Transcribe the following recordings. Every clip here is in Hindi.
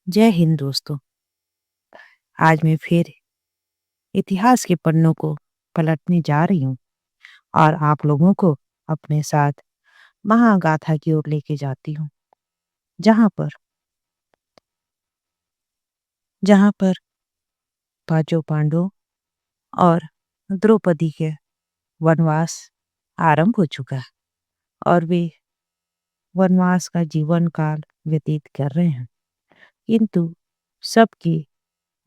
जय हिंद दोस्तों। आज मैं फिर इतिहास के पन्नों को पलटने जा रही हूँ और आप लोगों को अपने साथ महागाथा की ओर लेके जाती हूँ। जहाँ पर जहाँ पर पांचों पांडवों और द्रौपदी के वनवास आरंभ हो चुका है और वे वनवास का जीवन काल व्यतीत कर रहे हैं। किंतु सबकी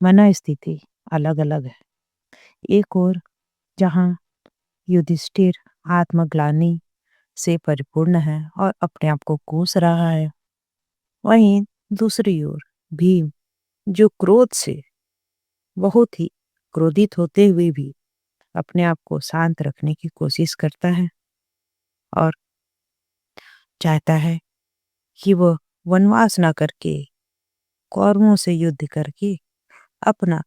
मनःस्थिति अलग-अलग है। एक ओर जहाँ युधिष्ठिर आत्मग्लानि से परिपूर्ण है और अपने आप को कोस रहा है, वहीं दूसरी ओर भीम जो क्रोध से बहुत ही क्रोधित होते हुए भी अपने आप को शांत रखने की कोशिश करता है और चाहता है कि वह वनवास ना करके कौरवों से युद्ध करके अपना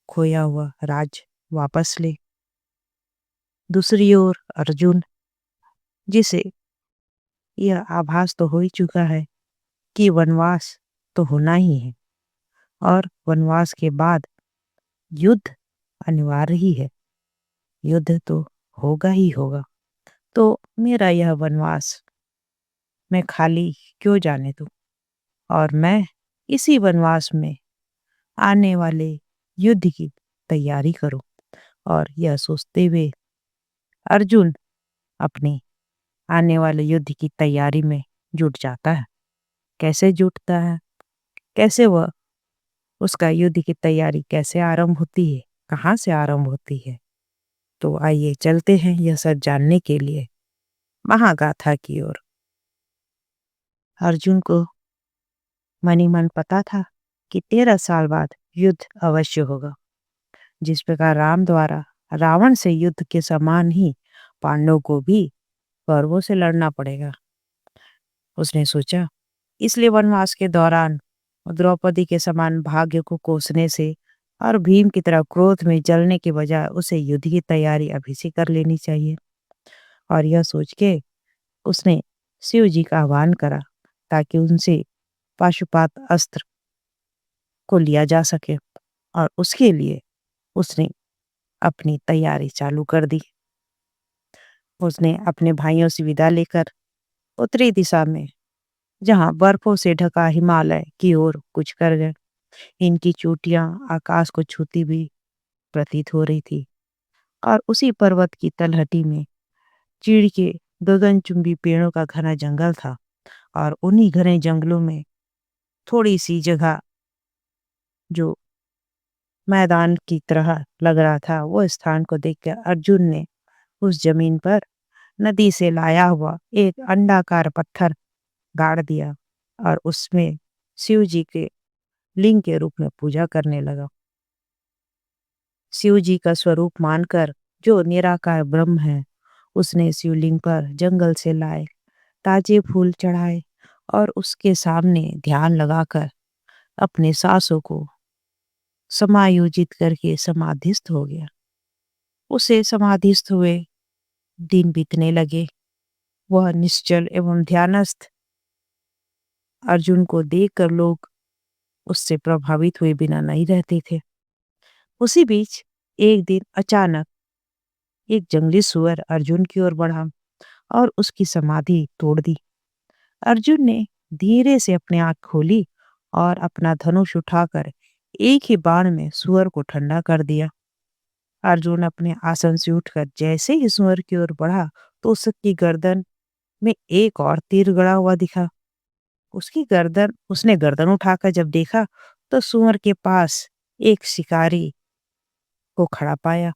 खोया हुआ राज वापस ले। दूसरी ओर अर्जुन, जिसे यह आभास तो हो ही चुका है कि वनवास तो होना ही है और वनवास के बाद युद्ध अनिवार्य ही है। युद्ध तो होगा ही होगा। तो मेरा यह वनवास मैं खाली क्यों जाने दूं और मैं इसी वनवास में आने वाले युद्ध की तैयारी करूं। और यह सोचते हुए अर्जुन अपने आने वाले युद्ध की तैयारी में जुट जाता है। कैसे जुटता है, कैसे वह उसका युद्ध की तैयारी कैसे आरंभ होती है, कहाँ से आरंभ होती है, तो आइए चलते हैं यह सब जानने के लिए महागाथा की ओर। अर्जुन को मन ही मन पता था कि 13 साल बाद युद्ध अवश्य होगा। जिस प्रकार राम द्वारा रावण से युद्ध के समान ही पांडवों को भी कौरवों से लड़ना पड़ेगा। उसने सोचा इसलिए वनवास के दौरान द्रौपदी के समान भाग्य को कोसने से और भीम की तरह क्रोध में जलने के बजाय उसे युद्ध की तैयारी अभी से कर लेनी चाहिए। और यह सोच के उसने शिव जी का आह्वान करा ताकि उनसे पाशुपात अस्त्र को लिया जा सके और उसके लिए उसने अपनी तैयारी चालू कर दी। उसने अपने भाइयों से विदा लेकर उत्तरी दिशा में, जहाँ बर्फों से ढका हिमालय की ओर कूच कर गए। इनकी चोटियां आकाश को छूती हुई प्रतीत हो रही थी और उसी पर्वत की तलहटी में चीड़ के गगनचुंबी पेड़ों का घना जंगल था और उन्हीं घने जंगलों में थोड़ी सी जगह जो मैदान की तरह लग रहा था, वो स्थान को देखकर अर्जुन ने उस जमीन पर नदी से लाया हुआ एक अंडाकार पत्थर गाड़ दिया और उसमें शिव जी के लिंग के रूप में पूजा करने लगा। शिव जी का स्वरूप मानकर जो निराकार ब्रह्म है, उसने शिवलिंग पर जंगल से लाए ताजे फूल चढ़ाए और उसके सामने ध्यान लगाकर अपने सांसों को समायोजित करके समाधिस्थ हो गया। उसे समाधिस्थ हुए दिन बीतने लगे। वह निश्चल एवं ध्यानस्थ अर्जुन को देखकर लोग उससे प्रभावित हुए बिना नहीं रहते थे। उसी बीच एक दिन अचानक एक जंगली सुअर अर्जुन की ओर बढ़ा और उसकी समाधि तोड़ दी। अर्जुन ने धीरे से अपनी आंख खोली और अपना धनुष उठाकर एक ही बाण में सुअर को ठंडा कर दिया। अर्जुन अपने आसन से उठकर जैसे ही सुअर की ओर बढ़ा तो उसकी गर्दन में एक और तीर गड़ा हुआ दिखा। उसने गर्दन उठाकर जब देखा तो सुअर के पास एक शिकारी को खड़ा पाया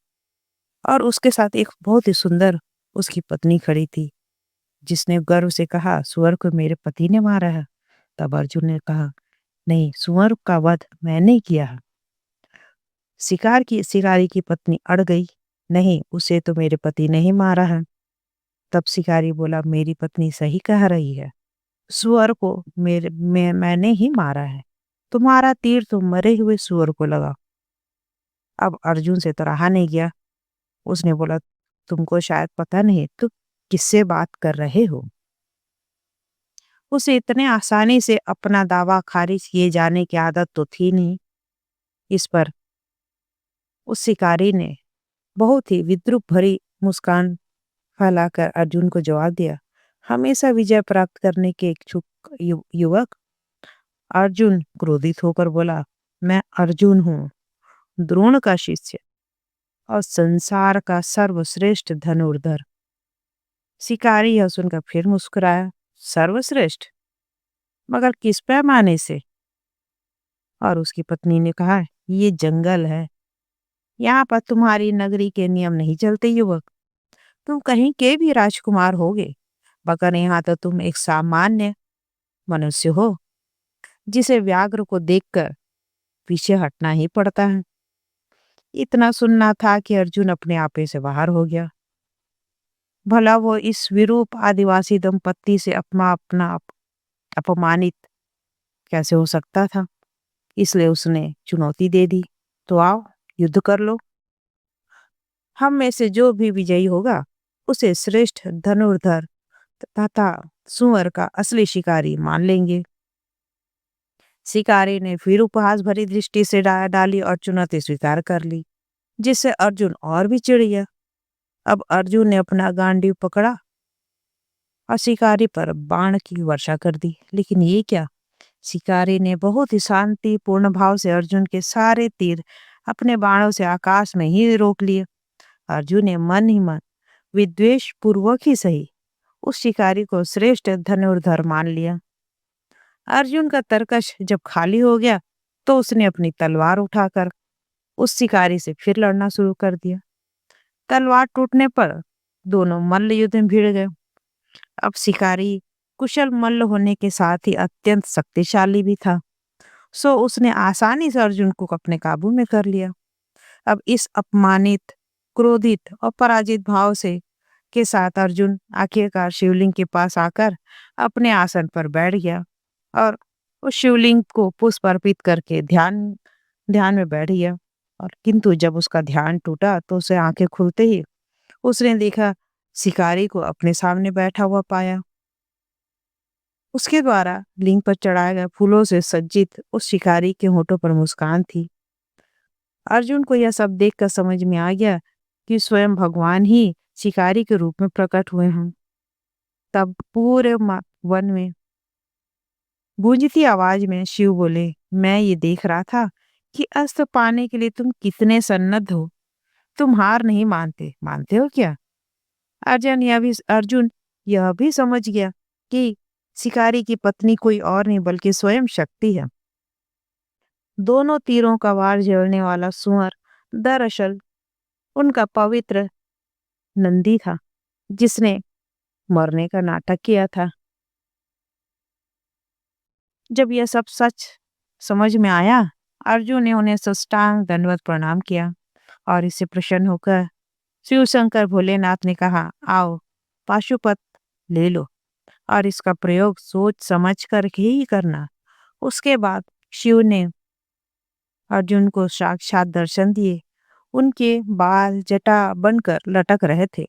और उसके साथ एक बहुत ही सुंदर उसकी पत्नी खड़ी थी, जिसने गर्व से कहा, सुअर को मेरे पति ने मारा है। तब अर्जुन ने कहा, नहीं, सुअर का वध मैंने किया है। शिकारी की पत्नी अड़ गई, नहीं, उसे तो मेरे पति ने ही मारा है। तब शिकारी बोला, मेरी पत्नी सही कह रही है, सुअर को मैंने ही मारा है। तुम्हारा तीर तो मरे हुए सुअर को लगा। अब अर्जुन से तो रहा नहीं गया। उसने बोला, तुमको शायद पता नहीं तुम किससे बात कर रहे हो। उसे इतने आसानी से अपना दावा खारिज किए जाने की आदत तो थी नहीं। इस पर उस शिकारी ने बहुत ही विद्रूप भरी मुस्कान फैलाकर अर्जुन को जवाब दिया, हमेशा विजय प्राप्त करने के इच्छुक युवक। अर्जुन क्रोधित होकर बोला, मैं अर्जुन हूँ, द्रोण का शिष्य और संसार का सर्वश्रेष्ठ धनुर्धर। शिकारी यह सुनकर फिर मुस्कुराया, सर्वश्रेष्ठ, मगर किस पैमाने से? और उसकी पत्नी ने कहा, ये जंगल है, यहाँ पर तुम्हारी नगरी के नियम नहीं चलते युवक। तुम कहीं के भी राजकुमार होगे, मगर यहाँ तो तुम एक सामान्य मनुष्य हो, जिसे व्याघ्र को देखकर पीछे हटना ही पड़ता है। इतना सुनना था कि अर्जुन अपने आपे से बाहर हो गया। भला वो इस विरूप आदिवासी दंपत्ति से अपना अपमानित कैसे हो सकता था? इसलिए उसने चुनौती दे दी, तो आओ युद्ध कर लो। हम में से जो भी विजयी होगा उसे श्रेष्ठ धनुर्धर तथा सुअर का असली शिकारी मान लेंगे। शिकारी ने फिर उपहास भरी दृष्टि से डाली और चुनौती स्वीकार कर ली, जिससे अर्जुन और भी चिढ़ गया। अब अर्जुन ने अपना गांडीव पकड़ा और शिकारी पर बाण की वर्षा कर दी। लेकिन ये क्या, शिकारी ने बहुत ही शांतिपूर्ण भाव से अर्जुन के सारे तीर अपने बाणों से आकाश में ही रोक लिए। अर्जुन ने मन ही मन विद्वेष पूर्वक ही सही उस शिकारी को श्रेष्ठ धनुर्धर मान लिया। अर्जुन का तरकश जब खाली हो गया तो उसने अपनी तलवार उठाकर उस शिकारी से फिर लड़ना शुरू कर दिया। तलवार टूटने पर दोनों मल्ल युद्ध में भिड़ गए। अब शिकारी कुशल मल्ल होने के साथ ही अत्यंत शक्तिशाली भी था, सो उसने आसानी से अर्जुन को अपने काबू में कर लिया। अब इस अपमानित, क्रोधित और पराजित भाव से के साथ अर्जुन आखिरकार शिवलिंग के पास आकर अपने आसन पर बैठ गया और उस शिवलिंग को पुष्प अर्पित करके ध्यान ध्यान में बैठ गया। और किंतु जब उसका ध्यान टूटा तो उसे आंखें खुलते ही उसने देखा, शिकारी को अपने सामने बैठा हुआ पाया। उसके द्वारा लिंग पर चढ़ाए गए फूलों से सज्जित उस शिकारी के होठों पर मुस्कान थी। अर्जुन को यह सब देखकर समझ में आ गया कि स्वयं भगवान ही शिकारी के रूप में प्रकट हुए हैं। तब पूरे वन में गूंजती आवाज में शिव बोले, मैं ये देख रहा था कि अस्त्र पाने के लिए तुम कितने सन्नद्ध हो। तुम हार नहीं मानते, मानते हो क्या? अर्जुन यह भी समझ गया कि शिकारी की पत्नी कोई और नहीं बल्कि स्वयं शक्ति है। दोनों तीरों का वार झेलने वाला सुअर दरअसल उनका पवित्र नंदी था, जिसने मरने का नाटक किया था। जब यह सब सच समझ में आया, अर्जुन ने उन्हें साष्टांग दंडवत प्रणाम किया और इससे प्रसन्न होकर शिव शंकर भोलेनाथ ने कहा, आओ पाशुपत ले लो और इसका प्रयोग सोच समझ कर के ही करना। उसके बाद शिव ने अर्जुन को साक्षात दर्शन दिए। उनके बाल जटा बनकर लटक रहे थे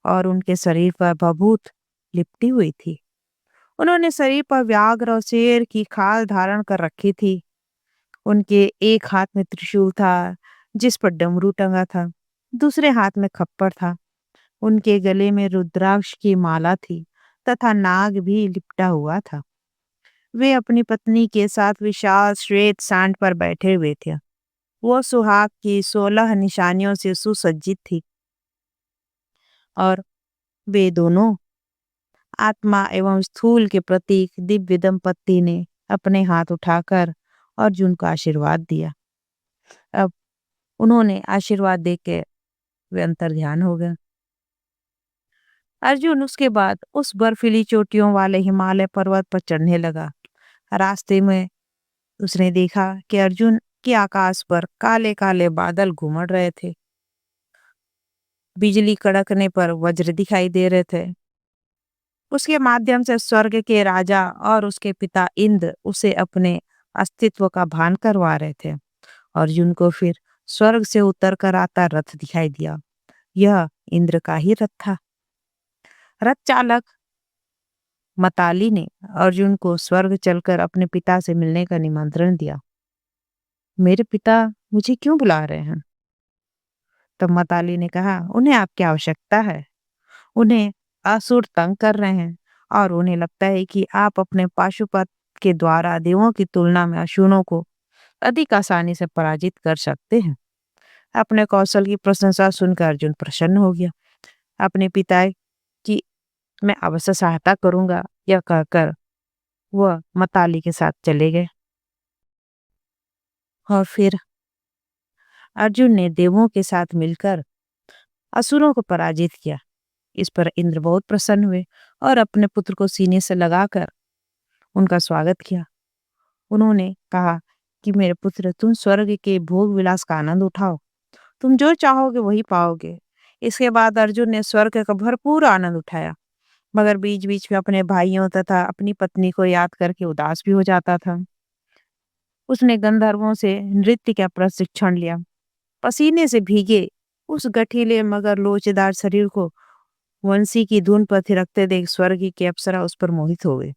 और उनके शरीर पर भभूत लिपटी हुई थी। उन्होंने शरीर पर व्याघ्र और शेर की खाल धारण कर रखी थी। उनके एक हाथ में त्रिशूल था, जिस पर डमरू टंगा था, दूसरे हाथ में खप्पर था। उनके गले में रुद्राक्ष की माला थी तथा नाग भी लिपटा हुआ था। वे अपनी पत्नी के साथ विशाल श्वेत सांड पर बैठे हुए थे। वो सुहाग की 16 निशानियों से सुसज्जित थी और वे दोनों आत्मा एवं स्थूल के प्रतीक दिव्य दंपत्ति ने अपने हाथ उठाकर अर्जुन को आशीर्वाद दिया। अब उन्होंने आशीर्वाद देके वे अंतर ध्यान हो गए। अर्जुन उसके बाद उस बर्फीली चोटियों वाले हिमालय पर्वत पर चढ़ने लगा। रास्ते में उसने देखा कि अर्जुन के आकाश पर काले काले बादल घूमड़ रहे थे। बिजली कड़कने पर वज्र दिखाई दे रहे थे। उसके माध्यम से स्वर्ग के राजा और उसके पिता इंद्र उसे अपने अस्तित्व का भान करवा रहे थे। अर्जुन को फिर स्वर्ग से उतर कर आता रथ दिखाई दिया। यह इंद्र का ही रथ था। रथ चालक मताली ने अर्जुन को स्वर्ग चलकर अपने पिता से मिलने का निमंत्रण दिया। मेरे पिता मुझे क्यों बुला रहे हैं? तब मताली ने कहा, उन्हें आपकी आवश्यकता है। उन्हें असुर तंग कर रहे हैं और उन्हें लगता है कि आप अपने पाशुपत के द्वारा देवों की तुलना में असुरों को अधिक आसानी से पराजित कर सकते हैं। अपने कौशल की प्रशंसा सुनकर अर्जुन प्रसन्न हो गया। अपने पिता की मैं अवश्य सहायता करूंगा, यह कहकर वह मताली के साथ चले गए। और फिर अर्जुन ने देवों के साथ मिलकर असुरों को पराजित किया। इस पर इंद्र बहुत प्रसन्न हुए और अपने पुत्र को सीने से लगाकर उनका स्वागत किया। उन्होंने कहा कि मेरे पुत्र, तुम स्वर्ग के भोग विलास का आनंद उठाओ। तुम जो चाहोगे वही पाओगे। इसके बाद अर्जुन ने स्वर्ग का भरपूर आनंद उठाया, मगर बीच बीच में अपने भाइयों तथा अपनी पत्नी को याद करके उदास भी हो जाता था। उसने गंधर्वों से नृत्य का प्रशिक्षण लिया। पसीने से भीगे उस गठीले मगर लोचदार शरीर को वंशी की धुन पर थिरकते देख स्वर्ग की अप्सरा उस पर मोहित हो गई।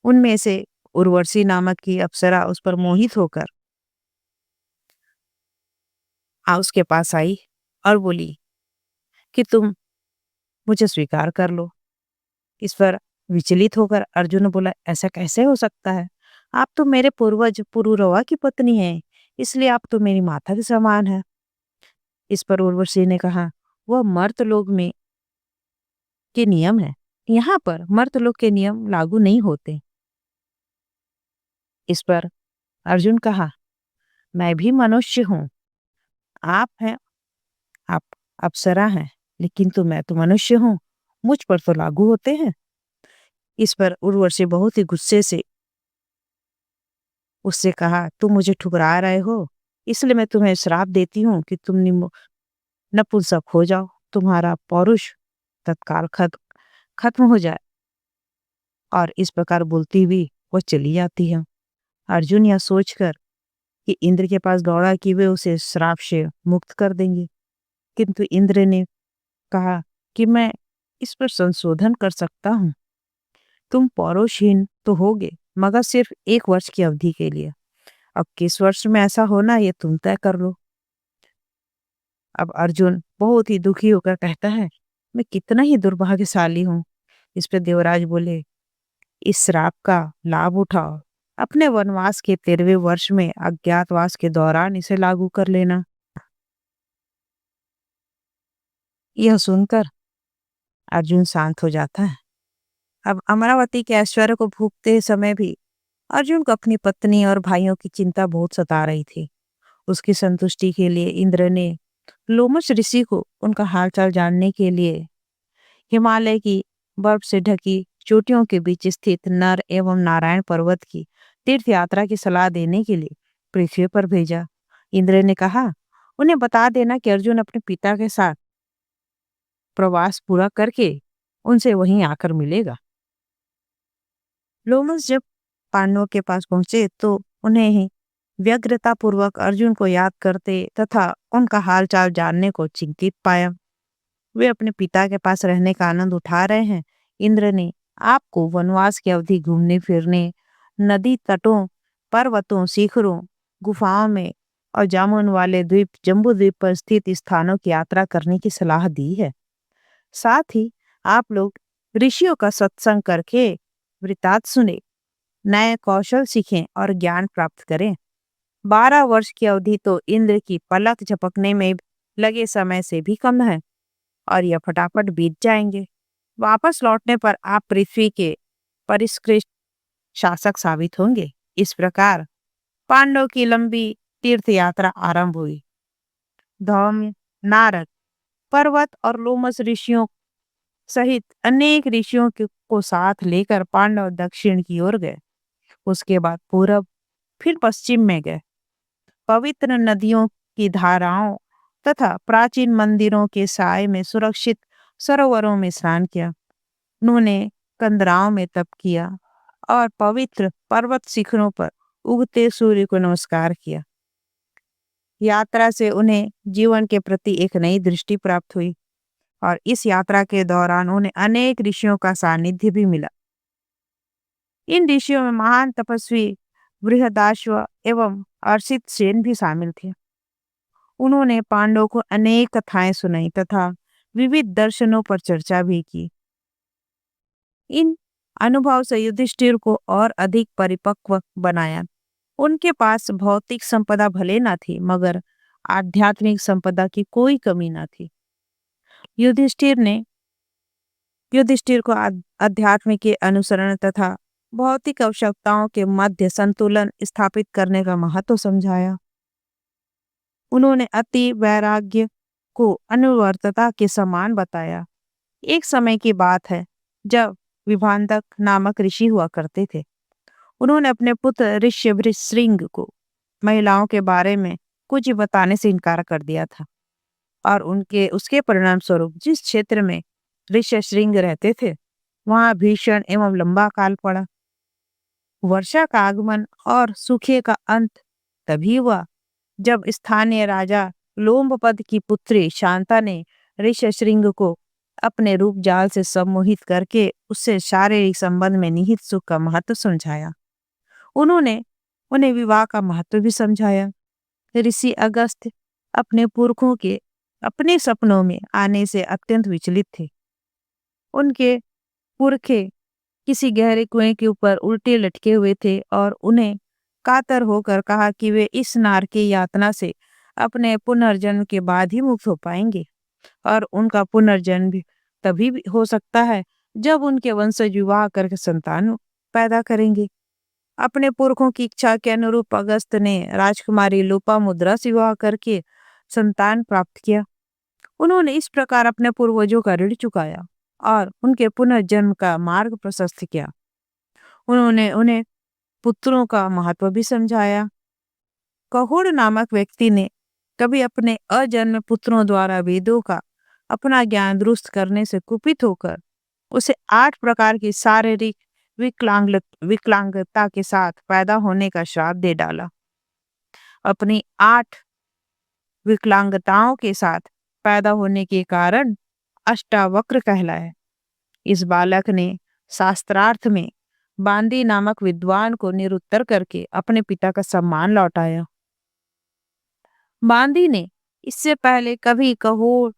उनमें से उर्वशी नामक की अप्सरा उस पर मोहित होकर उसके पास आई और बोली कि तुम मुझे स्वीकार कर लो। इस पर विचलित होकर अर्जुन ने बोला, ऐसा कैसे हो सकता है? आप तो मेरे पूर्वज पुरुरवा की पत्नी हैं, इसलिए आप तो मेरी माता के समान है। इस पर उर्वशी ने कहा, वह मर्तलोक में के नियम है, यहाँ पर मर्तलोक के नियम लागू नहीं होते। इस पर अर्जुन कहा, मैं भी मनुष्य हूँ, आप हैं, आप अप्सरा हैं, लेकिन मैं तो मनुष्य हूँ, मुझ पर तो लागू होते हैं। इस पर उर्वशी बहुत ही गुस्से से उससे कहा, तुम मुझे ठुकरा रहे हो, इसलिए मैं तुम्हें श्राप देती हूँ कि तुम नपुंसक हो जाओ, तुम्हारा पौरुष तत्काल खत्म हो जाए। और इस प्रकार बोलती हुई वो चली जाती है। अर्जुन यह सोचकर कि इंद्र के पास दौड़ा कि वे उसे श्राप से मुक्त कर देंगे, किंतु इंद्र ने कहा कि मैं इस पर संशोधन कर सकता हूँ। तुम पौरुषहीन तो होगे, मगर सिर्फ 1 वर्ष की अवधि के लिए। अब किस वर्ष में ऐसा होना ये तुम तय कर लो। अब अर्जुन बहुत ही दुखी होकर कहता है, मैं कितना ही दुर्भाग्यशाली हूँ। इस पे देवराज बोले, इस श्राप का लाभ उठाओ, अपने वनवास के 13वें वर्ष में अज्ञातवास के दौरान इसे लागू कर लेना। यह सुनकर अर्जुन शांत हो जाता है। अब अमरावती के ऐश्वर्य को भूखते समय भी अर्जुन को अपनी पत्नी और भाइयों की चिंता बहुत सता रही थी। उसकी संतुष्टि के लिए इंद्र ने लोमश ऋषि को उनका हालचाल जानने के लिए हिमालय की बर्फ से ढकी चोटियों के बीच स्थित नर एवं नारायण पर्वत की तीर्थ यात्रा की सलाह देने के लिए पृथ्वी पर भेजा। इंद्र ने कहा, उन्हें बता देना कि अर्जुन अपने पिता के साथ प्रवास पूरा करके उनसे वहीं आकर मिलेगा। लोमस जब पांडवों के पास पहुंचे तो उन्हें ही व्यग्रता पूर्वक अर्जुन को याद करते तथा उनका हालचाल जानने को चिंतित पाया। वे अपने पिता के पास रहने का आनंद उठा रहे हैं। इंद्र ने आपको वनवास की अवधि घूमने फिरने, नदी तटों, पर्वतों, शिखरों, गुफाओं में और जामुन वाले द्वीप जम्बू द्वीप पर स्थित स्थानों की यात्रा करने की सलाह दी है। साथ ही आप लोग ऋषियों का सत्संग करके वृतांत सुने, नए कौशल सीखें और ज्ञान प्राप्त करें। 12 वर्ष की अवधि तो इंद्र की पलक झपकने में लगे समय से भी कम है और यह फटाफट बीत जाएंगे। वापस लौटने पर आप पृथ्वी के परिष्कृत शासक साबित होंगे। इस प्रकार पांडवों की लंबी तीर्थ यात्रा आरंभ हुई। धौम्य, नारद, पर्वत और लोमस ऋषियों सहित अनेक ऋषियों को साथ लेकर पांडव दक्षिण की ओर गए। उसके बाद पूरब, फिर पश्चिम में गए। पवित्र नदियों की धाराओं तथा प्राचीन मंदिरों के साय में सुरक्षित सरोवरों में स्नान किया। उन्होंने कंदराओं में तप किया और पवित्र पर्वत शिखरों पर उगते सूर्य को नमस्कार किया। यात्रा से उन्हें जीवन के प्रति एक नई दृष्टि प्राप्त हुई और इस यात्रा के दौरान उन्हें अनेक ऋषियों का सानिध्य भी मिला। इन ऋषियों में महान तपस्वी बृहदाश्व एवं अर्षित सेन भी शामिल थे। उन्होंने पांडवों को अनेक कथाएं सुनाई तथा विविध दर्शनों पर चर्चा भी की। इन अनुभव से युधिष्ठिर को और अधिक परिपक्व बनाया। उनके पास भौतिक संपदा भले ना थी, मगर आध्यात्मिक संपदा की कोई कमी ना थी। युधिष्ठिर ने युधिष्ठिर को अध्यात्म के अनुसरण तथा भौतिक आवश्यकताओं के मध्य संतुलन स्थापित करने का महत्व समझाया। उन्होंने अति वैराग्य को अनुवर्तता के समान बताया। एक समय की बात है जब विभांडक नामक ऋषि हुआ करते थे। उन्होंने अपने पुत्र ऋष्यभृशृंग को महिलाओं के बारे में कुछ बताने से इनकार कर दिया था, और उसके परिणाम स्वरूप जिस क्षेत्र में ऋष्यशृंग रहते थे वहां भीषण एवं लंबा काल पड़ा। वर्षा का आगमन और सूखे का अंत तभी हुआ जब स्थानीय राजा लोमपद की पुत्री शांता ने ऋष्यशृंग को अपने रूप जाल से सम्मोहित करके उससे शारीरिक संबंध में निहित सुख का महत्व समझाया। उन्होंने उन्हें विवाह का महत्व भी समझाया। ऋषि अगस्त्य अपने पुरखों के अपने सपनों में आने से अत्यंत विचलित थे। उनके पुरखे किसी गहरे कुएं के ऊपर उल्टे लटके हुए थे और उन्हें कातर होकर कहा कि वे इस नार की यातना से अपने पुनर्जन्म के बाद ही मुक्त हो पाएंगे, और उनका पुनर्जन्म भी तभी भी हो सकता है जब उनके वंशज विवाह करके संतान पैदा करेंगे। अपने पुरखों की इच्छा के अनुरूप अगस्त ने राजकुमारी लोपामुद्रा से विवाह करके संतान प्राप्त किया। उन्होंने इस प्रकार अपने पूर्वजों का ऋण चुकाया और उनके पुनर्जन्म का मार्ग प्रशस्त किया। उन्होंने उन्हें पुत्रों का महत्व भी समझाया। कहोड़ नामक व्यक्ति ने कभी अपने अजन्म पुत्रों द्वारा वेदों का अपना ज्ञान दुरुस्त करने से कुपित होकर उसे 8 प्रकार की शारीरिक विकलांगता के साथ पैदा होने का श्राप दे डाला। अपनी 8 विकलांगताओं के साथ पैदा होने के कारण अष्टावक्र कहलाए। इस बालक ने शास्त्रार्थ में बांदी नामक विद्वान को निरुत्तर करके अपने पिता का सम्मान लौटाया। बांदी ने इससे पहले कभी कहोर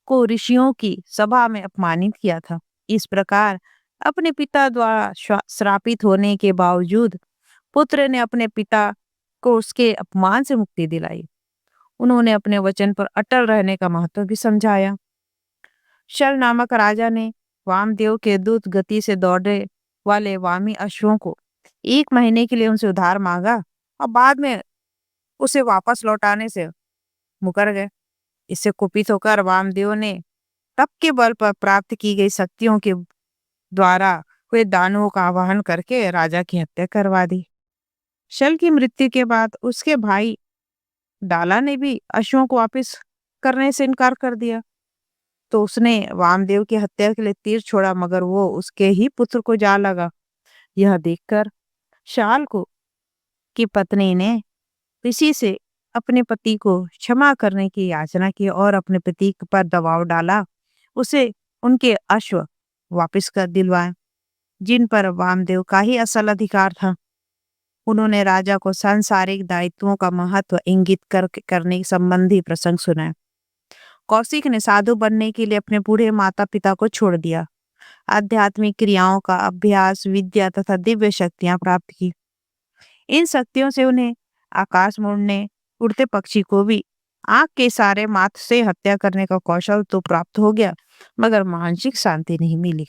को ऋषियों की सभा में अपमानित किया था। इस प्रकार अपने पिता द्वारा श्रापित होने के बावजूद पुत्र ने अपने पिता को उसके अपमान से मुक्ति दिलाई। उन्होंने अपने वचन पर अटल रहने का महत्व भी समझाया। शल नामक राजा ने वामदेव के दूत गति से दौड़ने वाले वामी अश्वों को 1 महीने के लिए उनसे उधार मांगा और बाद में उसे वापस लौटाने से मुकर गए। इससे कुपित होकर वामदेव ने तप के बल पर प्राप्त की गई शक्तियों के द्वारा हुए दानवों का आवाहन करके राजा की हत्या करवा दी। शल की मृत्यु के बाद उसके भाई डाला ने भी अश्वों को वापस करने से इनकार कर दिया, तो उसने वामदेव की हत्या के लिए तीर छोड़ा, मगर वो उसके ही पुत्र को जा लगा। यह देखकर शाल को की पत्नी ने ऋषि से अपने पति को क्षमा करने की याचना की और अपने पति पर दबाव डाला, उसे उनके अश्व वापस कर दिलवाए जिन पर वामदेव का ही असल अधिकार था। उन्होंने राजा को सांसारिक दायित्वों का महत्व इंगित करने संबंधी प्रसंग सुनाए। कौशिक ने साधु बनने के लिए अपने बूढ़े माता पिता को छोड़ दिया, आध्यात्मिक क्रियाओं का अभ्यास, विद्या तथा दिव्य शक्तियां प्राप्त की। इन शक्तियों से उन्हें आकाश मुड़ने, उड़ते पक्षी को भी आंख के सारे मात्र से हत्या करने का कौशल तो प्राप्त हो गया, मगर मानसिक शांति नहीं मिली।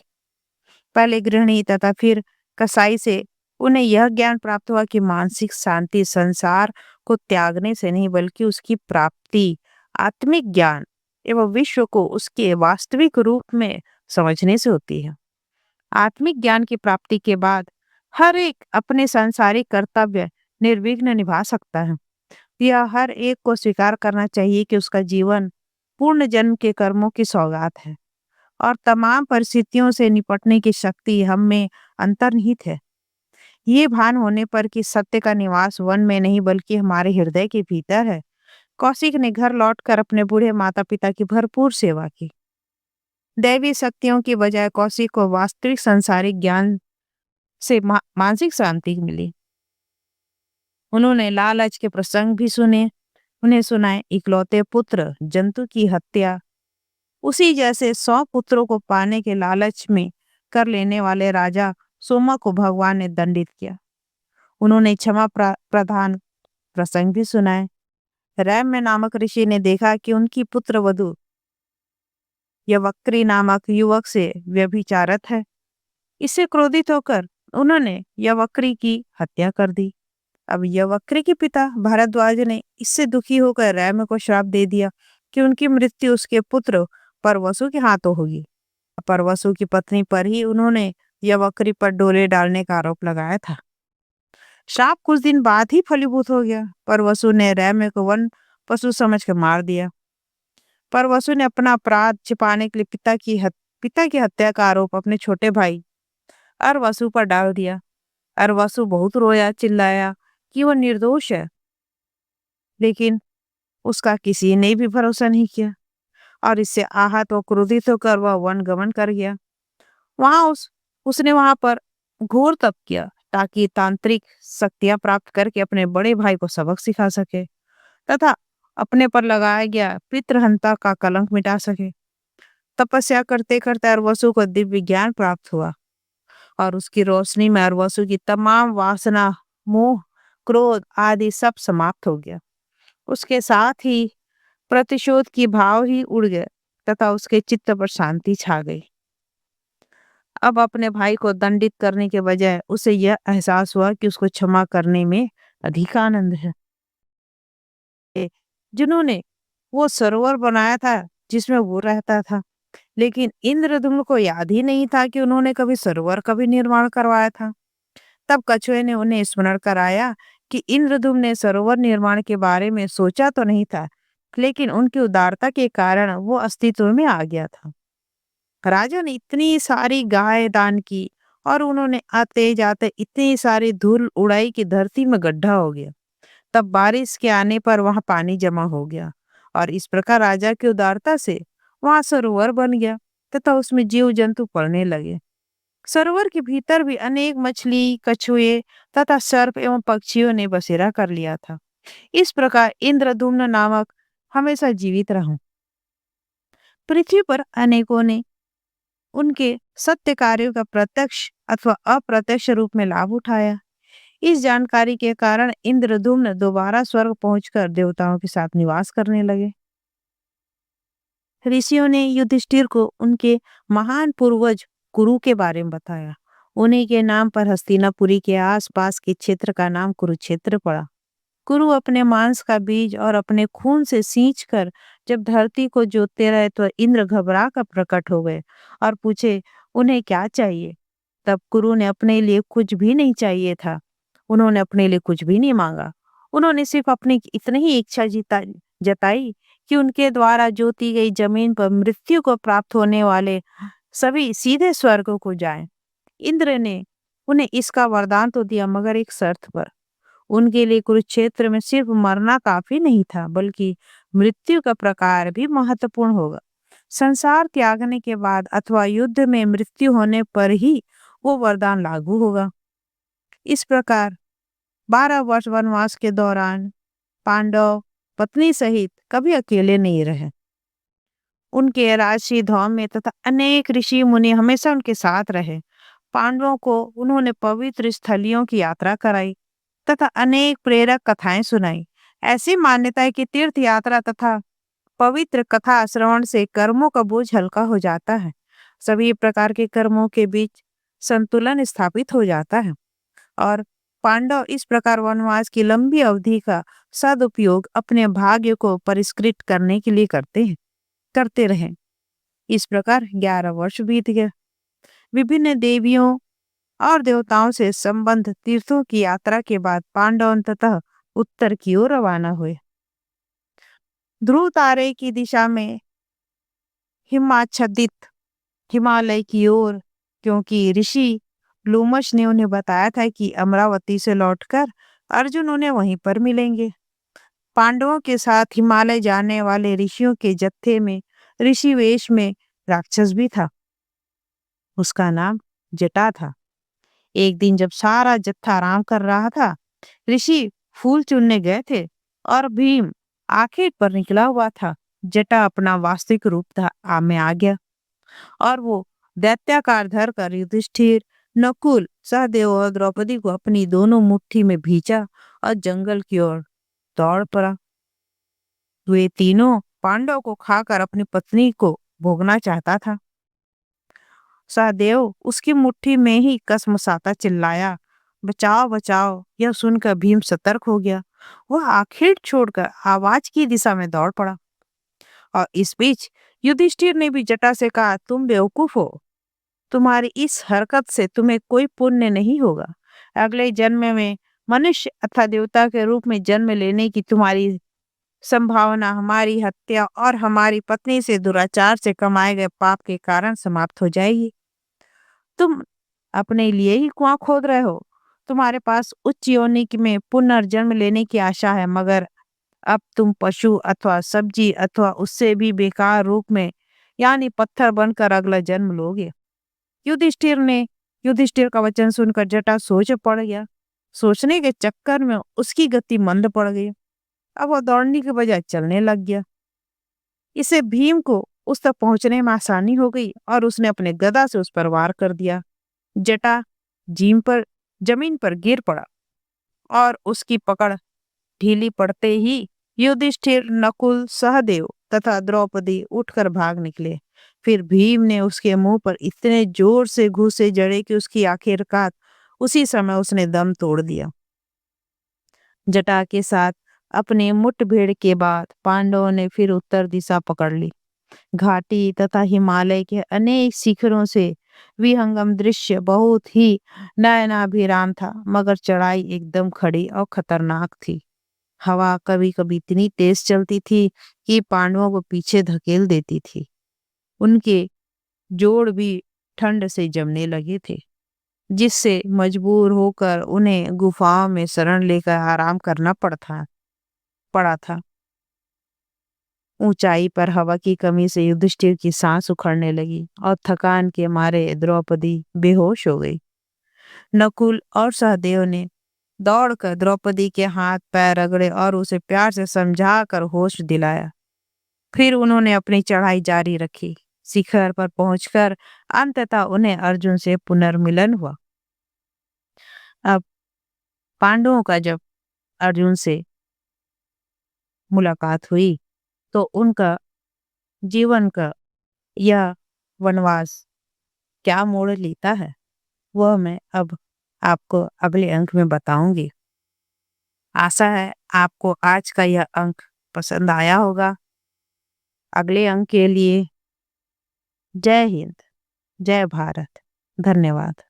पहले गृहिणी तथा फिर कसाई से उन्हें यह ज्ञान प्राप्त हुआ कि मानसिक शांति संसार को त्यागने से नहीं बल्कि उसकी प्राप्ति आत्मिक ज्ञान एवं विश्व को उसके वास्तविक रूप में समझने से होती है। आत्मिक ज्ञान की प्राप्ति के बाद हर एक अपने सांसारिक कर्तव्य निर्विघ्न निभा सकता है। यह हर एक को स्वीकार करना चाहिए कि उसका जीवन पूर्ण जन्म के कर्मों की सौगात है और तमाम परिस्थितियों से निपटने की शक्ति हम में अंतर्निहित है। ये भान होने पर कि सत्य का निवास वन में नहीं बल्कि हमारे हृदय के भीतर है, कौशिक ने घर लौटकर अपने बूढ़े माता पिता की भरपूर सेवा की। दैवी शक्तियों की बजाय कौशिक को वास्तविक सांसारिक ज्ञान से मानसिक शांति मिली। उन्होंने लालच के प्रसंग भी सुने, उन्हें सुनाए इकलौते पुत्र जंतु की हत्या, उसी जैसे 100 पुत्रों को पाने के लालच में कर लेने वाले राजा सोमा को भगवान ने दंडित किया। उन्होंने क्षमा प्रधान प्रसंग भी सुनाए। रैम में नामक ऋषि ने देखा कि उनकी पुत्र वधु यवक्री नामक युवक से व्यभिचारत है। इससे क्रोधित होकर उन्होंने यवक्री की हत्या कर दी। अब यवक्री के पिता भारद्वाज ने इससे दुखी होकर रैम को श्राप दे दिया कि उनकी मृत्यु उसके पुत्र परवसु के हाथों होगी। परवसु की पत्नी पर ही उन्होंने यवक्री पर डोले डालने का आरोप लगाया था। श्राप कुछ दिन बाद ही फलीभूत हो गया। परवसु ने रैम को वन पशु समझ कर मार दिया। परवसु ने अपना अपराध छिपाने के लिए पिता की हत्या का आरोप अपने छोटे भाई अरवसु पर डाल दिया। अरवसु बहुत रोया, चिल्लाया कि वह निर्दोष है, लेकिन उसका किसी ने भी भरोसा नहीं किया और इससे आहत व क्रोधित होकर वह वन गमन कर गया। उसने वहां पर घोर तप किया ताकि तांत्रिक शक्तियां प्राप्त करके अपने बड़े भाई को सबक सिखा सके तथा अपने पर लगाया गया पितृहंता का कलंक मिटा सके। तपस्या करते करते अरवसु को दिव्य ज्ञान प्राप्त हुआ और उसकी रोशनी में अरवसु की तमाम वासना, मोह, क्रोध आदि सब समाप्त हो गया। उसके साथ ही प्रतिशोध की भाव ही उड़ गए तथा उसके चित्त पर शांति छा गई। अब अपने भाई को दंडित करने के बजाय उसे यह एहसास हुआ कि उसको क्षमा करने में अधिक आनंद है। जिन्होंने वो सरोवर बनाया था जिसमें वो रहता था, लेकिन इंद्रदुम्न को याद ही नहीं था कि उन्होंने कभी सरोवर का भी निर्माण करवाया था। तब कछुए ने उन्हें स्मरण कराया कि इंद्रदुम्न ने सरोवर निर्माण के बारे में सोचा तो नहीं था, लेकिन उनकी उदारता के कारण वो अस्तित्व में आ गया था। राजा ने इतनी सारी गाय दान की और उन्होंने आते जाते इतनी सारी धूल उड़ाई कि धरती में गड्ढा हो गया। तब बारिश के आने पर वहां पानी जमा हो गया और इस प्रकार राजा की उदारता से वहां सरोवर बन गया तथा उसमें जीव जंतु पड़ने लगे। सरोवर के भीतर भी अनेक मछली, कछुए तथा सर्प एवं पक्षियों ने बसेरा कर लिया था। इस प्रकार इंद्रदुम्न नामक हमेशा जीवित रहा। पृथ्वी पर अनेकों ने उनके सत्य कार्यों का प्रत्यक्ष अथवा अप्रत्यक्ष रूप में लाभ उठाया। इस जानकारी के कारण इंद्रदुम्न दोबारा स्वर्ग पहुंचकर देवताओं के साथ निवास करने लगे। ऋषियों ने युधिष्ठिर को उनके महान पूर्वज कुरु के बारे में बताया। उन्हीं के नाम पर हस्तिनापुरी के आसपास के क्षेत्र का नाम कुरुक्षेत्र पड़ा। कुरु अपने मांस का बीज और अपने खून से सींच कर जब धरती को जोतते रहे तो इंद्र घबरा कर प्रकट हो गए और पूछे उन्हें क्या चाहिए। तब कुरु ने अपने लिए कुछ भी नहीं चाहिए था। उन्होंने अपने लिए कुछ भी नहीं मांगा। उन्होंने सिर्फ अपनी इतनी ही इच्छा जताई कि उनके द्वारा जोती गई जमीन पर मृत्यु को प्राप्त होने वाले सभी सीधे स्वर्ग को जाएं। इंद्र ने उन्हें इसका वरदान तो दिया, मगर एक शर्त पर। उनके लिए कुरुक्षेत्र में सिर्फ मरना काफी नहीं था, बल्कि मृत्यु का प्रकार भी महत्वपूर्ण होगा। संसार त्यागने के बाद अथवा युद्ध में मृत्यु होने पर ही वो वरदान लागू होगा। इस प्रकार 12 वर्ष वनवास के दौरान पांडव पत्नी सहित कभी अकेले नहीं रहे। उनके राजसी धाम में तथा अनेक ऋषि मुनि हमेशा उनके साथ रहे। पांडवों को उन्होंने पवित्र स्थलियों की यात्रा कराई तथा अनेक प्रेरक कथाएं सुनाई। ऐसी मान्यता है कि तीर्थ यात्रा तथा पवित्र कथा श्रवण से कर्मों का बोझ हल्का हो जाता है। सभी प्रकार के कर्मों के बीच संतुलन स्थापित हो जाता है और पांडव इस प्रकार वनवास की लंबी अवधि का सदुपयोग अपने भाग्य को परिष्कृत करने के लिए करते रहे। इस प्रकार 11 वर्ष बीत गए। विभिन्न देवियों और देवताओं से संबंध तीर्थों की यात्रा के बाद पांडव अंततः उत्तर की ओर रवाना हुए। ध्रुव तारे की दिशा में हिमाच्छादित हिमालय की ओर, क्योंकि ऋषि लोमश ने उन्हें बताया था कि अमरावती से लौटकर अर्जुन उन्हें वहीं पर मिलेंगे। पांडवों के साथ हिमालय जाने वाले ऋषियों के जत्थे में ऋषि वेश में राक्षस भी था। उसका नाम जटा था। एक दिन जब सारा जत्था आराम कर रहा था, ऋषि फूल चुनने गए थे और भीम आखिर पर निकला हुआ था। जटा अपना वास्तविक रूप में आ गया और वो दैत्याकार धरकर युधिष्ठिर, नकुल, सहदेव और द्रौपदी को अपनी दोनों मुट्ठी में भींचा और जंगल की ओर दौड़ पड़ा। वे तीनों पांडव को खाकर अपनी पत्नी को भोगना चाहता था। सहदेव उसकी मुट्ठी में ही कसमसाता चिल्लाया, बचाओ बचाओ। यह सुनकर भीम सतर्क हो गया। वह आखिर छोड़कर आवाज की दिशा में दौड़ पड़ा और इस बीच युधिष्ठिर ने भी जटा से कहा, तुम बेवकूफ हो। तुम्हारी इस हरकत से तुम्हें कोई पुण्य नहीं होगा। अगले जन्म में मनुष्य अथवा देवता के रूप में जन्म लेने की तुम्हारी संभावना हमारी हत्या और हमारी पत्नी से दुराचार से कमाए गए पाप के कारण समाप्त हो जाएगी। तुम अपने लिए ही कुआं खोद रहे हो। तुम्हारे पास उच्च योनि में पुनर्जन्म लेने की आशा है, मगर अब तुम पशु अथवा सब्जी अथवा उससे भी बेकार रूप में यानी पत्थर बनकर अगला जन्म लोगे। युधिष्ठिर ने युधिष्ठिर का वचन सुनकर जटा सोच पड़ गया। सोचने के चक्कर में उसकी गति मंद पड़ गई। अब वह दौड़ने के बजाय चलने लग गया। इससे भीम को उस तक पहुंचने में आसानी हो गई और उसने अपने गदा से उस पर वार कर दिया। जटा जमीन पर गिर पड़ा और उसकी पकड़ ढीली पड़ते ही युधिष्ठिर, नकुल, सहदेव तथा द्रौपदी उठकर भाग निकले। फिर भीम ने उसके मुंह पर इतने जोर से घूंसे जड़े कि उसकी आखिरकार उसी समय उसने दम तोड़ दिया। जटा के साथ अपने मुठभेड़ के बाद पांडवों ने फिर उत्तर दिशा पकड़ ली। घाटी तथा हिमालय के अनेक शिखरों से विहंगम दृश्य बहुत ही नयनाभिराम था, मगर चढ़ाई एकदम खड़ी और खतरनाक थी। हवा कभी कभी इतनी तेज चलती थी कि पांडवों को पीछे धकेल देती थी। उनके जोड़ भी ठंड से जमने लगे थे, जिससे मजबूर होकर उन्हें गुफाओं में शरण लेकर आराम करना पड़ा था। ऊंचाई पर हवा की कमी से युधिष्ठिर की सांस उखड़ने लगी और थकान के मारे द्रौपदी बेहोश हो गई। नकुल और सहदेव ने दौड़कर द्रौपदी के हाथ पैर रगड़े और उसे प्यार से समझाकर होश दिलाया। फिर उन्होंने अपनी चढ़ाई जारी रखी। शिखर पर पहुंचकर अंततः उन्हें अर्जुन से पुनर्मिलन हुआ। अब पांडवों का जब अर्जुन से मुलाकात हुई तो उनका जीवन का यह वनवास क्या मोड़ लेता है, वह मैं अब आपको अगले अंक में बताऊंगी। आशा है आपको आज का यह अंक पसंद आया होगा। अगले अंक के लिए जय हिंद, जय भारत, धन्यवाद।